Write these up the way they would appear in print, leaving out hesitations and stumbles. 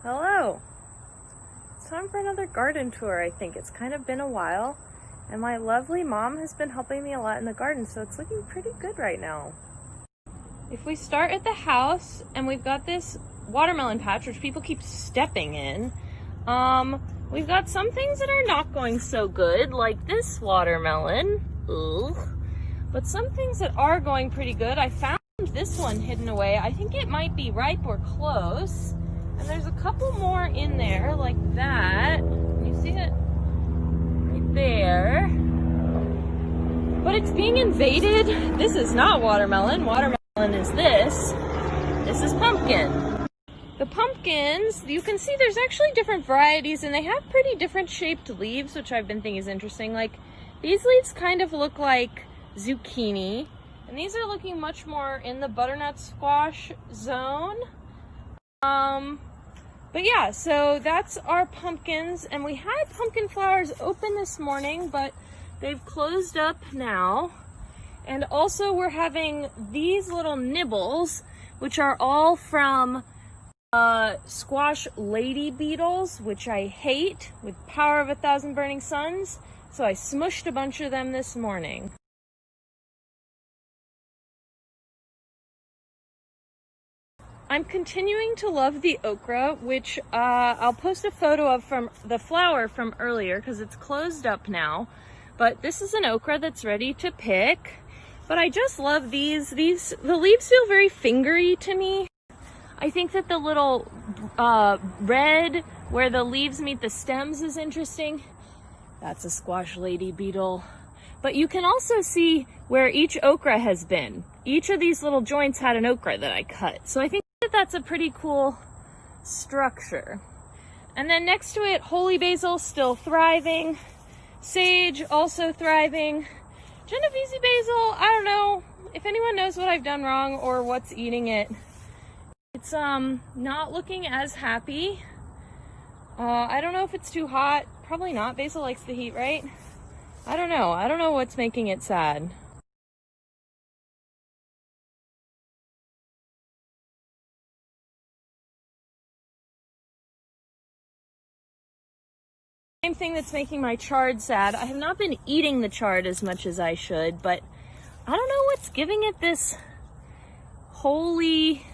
Hello! It's time for another garden tour, I think. It's kind of been a while, and my lovely mom has been helping me a lot in the garden, so it's looking pretty good right now. If we start at the house, and we've got this watermelon patch, which people keep stepping in, we've got some things that are not going so good, like this watermelon. Ugh. But some things that are going pretty good. I found this one hidden away. I think it might be ripe or close. And there's a couple more in there, like that. Can you see it? Right there. But it's being invaded. This is not watermelon. Watermelon is this. This is pumpkin. The pumpkins, you can see there's actually different varieties, and they have pretty different shaped leaves, which I've been thinking is interesting. Like, these leaves kind of look like zucchini, and these are looking much more in the butternut squash zone. But yeah, so that's our pumpkins, and we had pumpkin flowers open this morning, but they've closed up now. And also we're having these little nibbles, which are all from squash lady beetles, which I hate with power of 1,000 burning suns. So I smushed a bunch of them this morning. I'm continuing to love the okra, which I'll post a photo of from the flower from earlier because it's closed up now. But this is an okra that's ready to pick. But I just love these. The leaves feel very fingery to me. I think that the little red where the leaves meet the stems is interesting. That's a squash lady beetle. But you can also see where each okra has been. Each of these little joints had an okra that I cut. So I think that's a pretty cool structure. And then next to it, holy basil still thriving, sage also thriving, Genovese basil, I don't know if anyone knows what I've done wrong or what's eating it. It's not looking as happy. I don't know if it's too hot. Probably not. Basil likes the heat, right? I don't know what's making it sad. Same thing that's making my chard sad. I have not been eating the chard as much as I should, but I don't know what's giving it this holy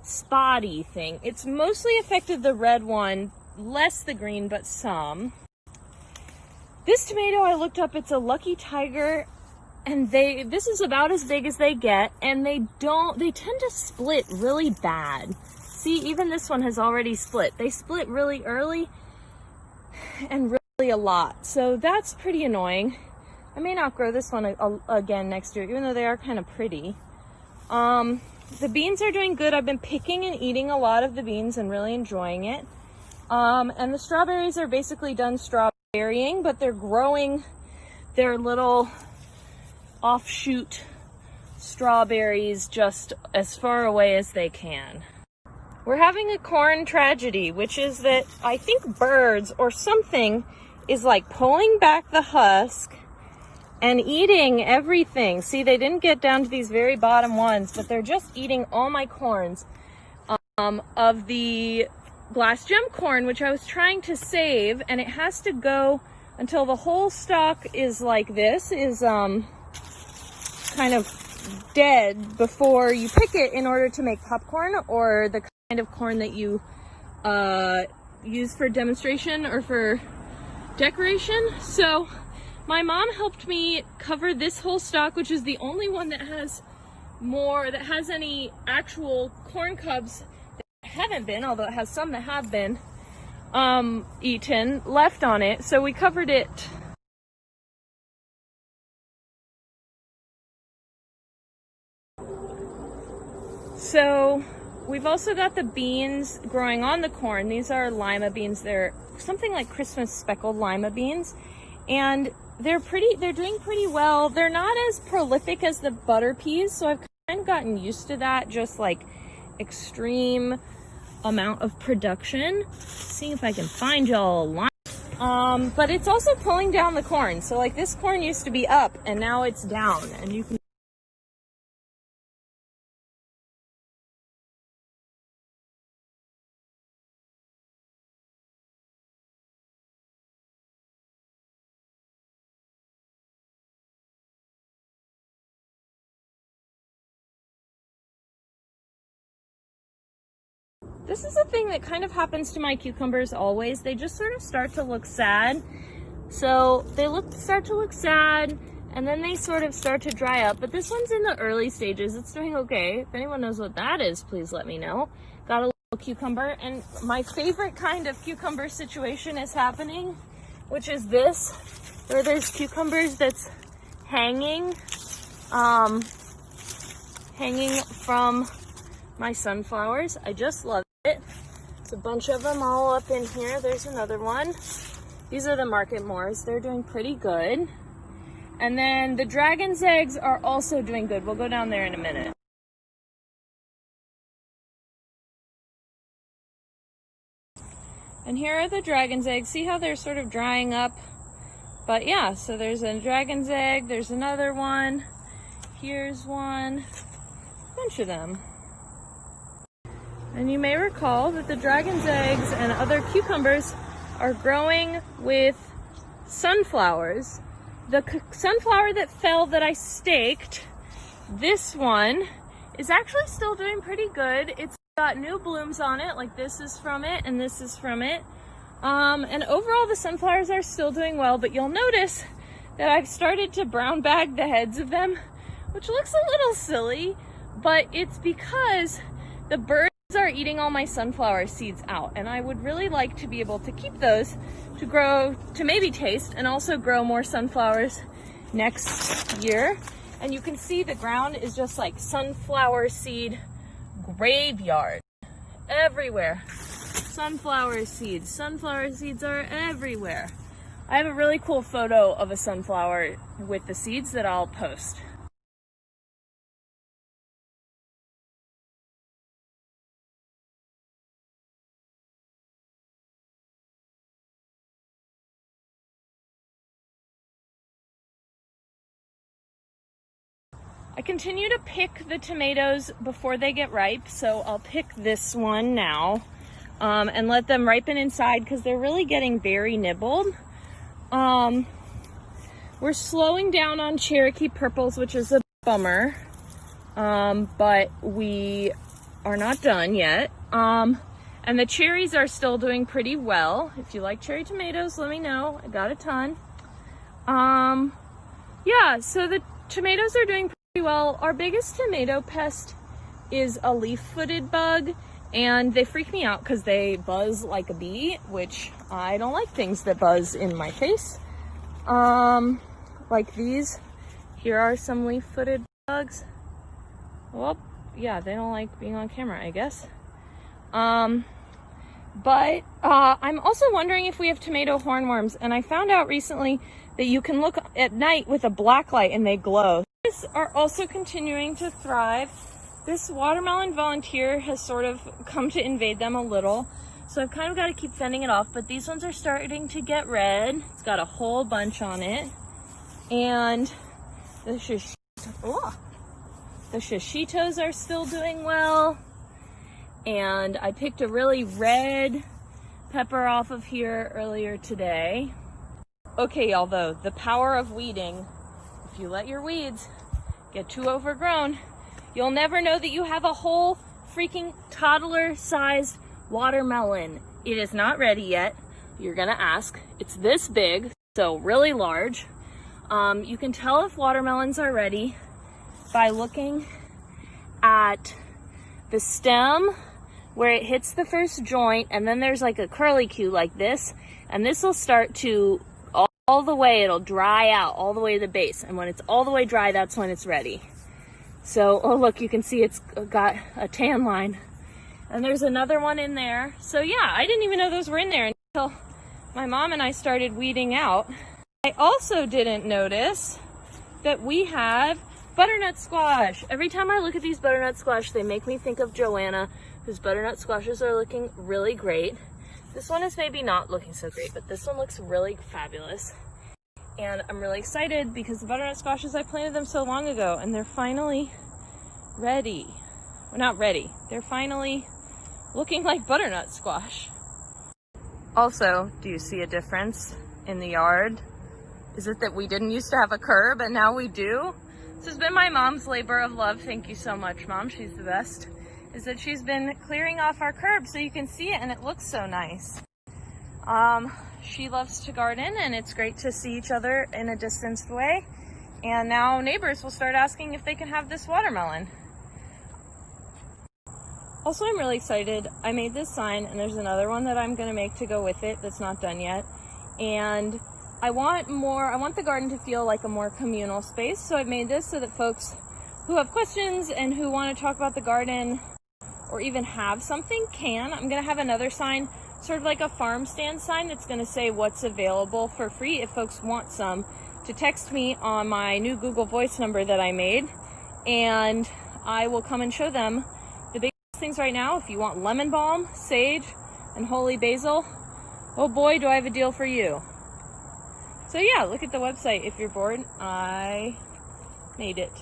spotty thing. It's mostly affected the red one, less the green, but some. This tomato I looked up, it's a Lucky Tiger, and this is about as big as they get, and they tend to split really bad. See, even this one has already split. They split really early and really a lot, so that's pretty annoying. I may not grow this one again next year, even though they are kind of pretty. The beans are doing good. I've been picking and eating a lot of the beans and really enjoying it. And the strawberries are basically done strawberrying, but they're growing their little offshoot strawberries just as far away as they can. We're having a corn tragedy, which is that I think birds or something is like pulling back the husk and eating everything. See, they didn't get down to these very bottom ones, but they're just eating all my corns of the glass gem corn, which I was trying to save, and it has to go until the whole stalk is like this, is kind of dead before you pick it in order to make popcorn or the kind of corn that you use for demonstration or for decoration. So my mom helped me cover this whole stalk, which is the only one that has any actual corn cubs that haven't been, although it has some that have been eaten left on it. So we covered it. So we've also got the beans growing on the corn. These are lima beans. They're something like Christmas speckled lima beans, and they're doing pretty well. They're not as prolific as the butter peas, so I've kind of gotten used to that, just like extreme amount of production. Seeing if I can find y'all a line. But it's also pulling down the corn. So like this corn used to be up and now it's down, and you can This is a thing that kind of happens to my cucumbers always. They just sort of start to look sad. So they start to look sad, and then they sort of start to dry up. But this one's in the early stages. It's doing okay. If anyone knows what that is, please let me know. Got a little cucumber, and my favorite kind of cucumber situation is happening, which is this, where there's cucumbers that's hanging from my sunflowers. I just love it. It's a bunch of them all up in here. There's another one. These are the market moors. They're doing pretty good. And then the dragon's eggs are also doing good. We'll go down there in a minute. And here are the dragon's eggs. See how they're sort of drying up? But yeah, so there's a dragon's egg. There's another one. Here's one. A bunch of them. And you may recall that the dragon's eggs and other cucumbers are growing with sunflowers. The sunflower that fell that I staked, this one, is actually still doing pretty good. It's got new blooms on it, like this is from it and this is from it. And overall the sunflowers are still doing well, but you'll notice that I've started to brown bag the heads of them, which looks a little silly, but it's because the birds are eating all my sunflower seeds out, and I would really like to be able to keep those to grow, to maybe taste, and also grow more sunflowers next year. And you can see the ground is just like sunflower seed graveyard everywhere. Sunflower seeds are everywhere. I have a really cool photo of a sunflower with the seeds that I'll post. I continue to pick the tomatoes before they get ripe, so I'll pick this one now and let them ripen inside because they're really getting very nibbled. We're slowing down on Cherokee purples, which is a bummer, but we are not done yet. And the cherries are still doing pretty well. If you like cherry tomatoes, let me know. I got a ton. Yeah, so the tomatoes are doing pretty well. Our biggest tomato pest is a leaf-footed bug, and they freak me out because they buzz like a bee, which I don't like things that buzz in my face. Like these. Here are some leaf-footed bugs. Well, yeah, they don't like being on camera, I guess. But I'm also wondering if we have tomato hornworms, and I found out recently that you can look at night with a black light and they glow. These are also continuing to thrive. This watermelon volunteer has sort of come to invade them a little, so I've kind of got to keep fending it off, but these ones are starting to get red. It's got a whole bunch on it. And the shishitos are still doing well. And I picked a really red pepper off of here earlier today. Okay, y'all, though, the power of weeding. If you let your weeds get too overgrown, you'll never know that you have a whole freaking toddler-sized watermelon. It is not ready yet. You're gonna ask. It's this big, so really large. You can tell if watermelons are ready by looking at the stem where it hits the first joint, and then there's like a curlicue like this, and this will start to all the way, it'll dry out all the way to the base, and when it's all the way dry, that's when it's ready. So, oh look, you can see it's got a tan line, and there's another one in there. So yeah, I didn't even know those were in there until my mom and I started weeding out. I also didn't notice that we have butternut squash. Every time I look at these butternut squash, they make me think of Joanna, whose butternut squashes are looking really great. This one is maybe not looking so great, but this one looks really fabulous. And I'm really excited because the butternut squashes, I planted them so long ago, and they're finally ready. Well, not ready. They're finally looking like butternut squash. Also, do you see a difference in the yard? Is it that we didn't used to have a curb and now we do? This has been my mom's labor of love. Thank you so much, Mom. She's the best. is that she's been clearing off our curb so you can see it and it looks so nice. She loves to garden and it's great to see each other in a distanced way. And now neighbors will start asking if they can have this watermelon. Also, I'm really excited. I made this sign and there's another one that I'm gonna make to go with it that's not done yet. And I want the garden to feel like a more communal space. So I've made this so that folks who have questions and who want to talk about the garden or even have something can. I'm gonna have another sign, sort of like a farm stand sign, that's gonna say what's available for free if folks want some, to text me on my new Google Voice number that I made, and I will come and show them the big things right now. If you want lemon balm, sage, and holy basil, oh boy, do I have a deal for you. So yeah, look at the website if you're bored. I made it.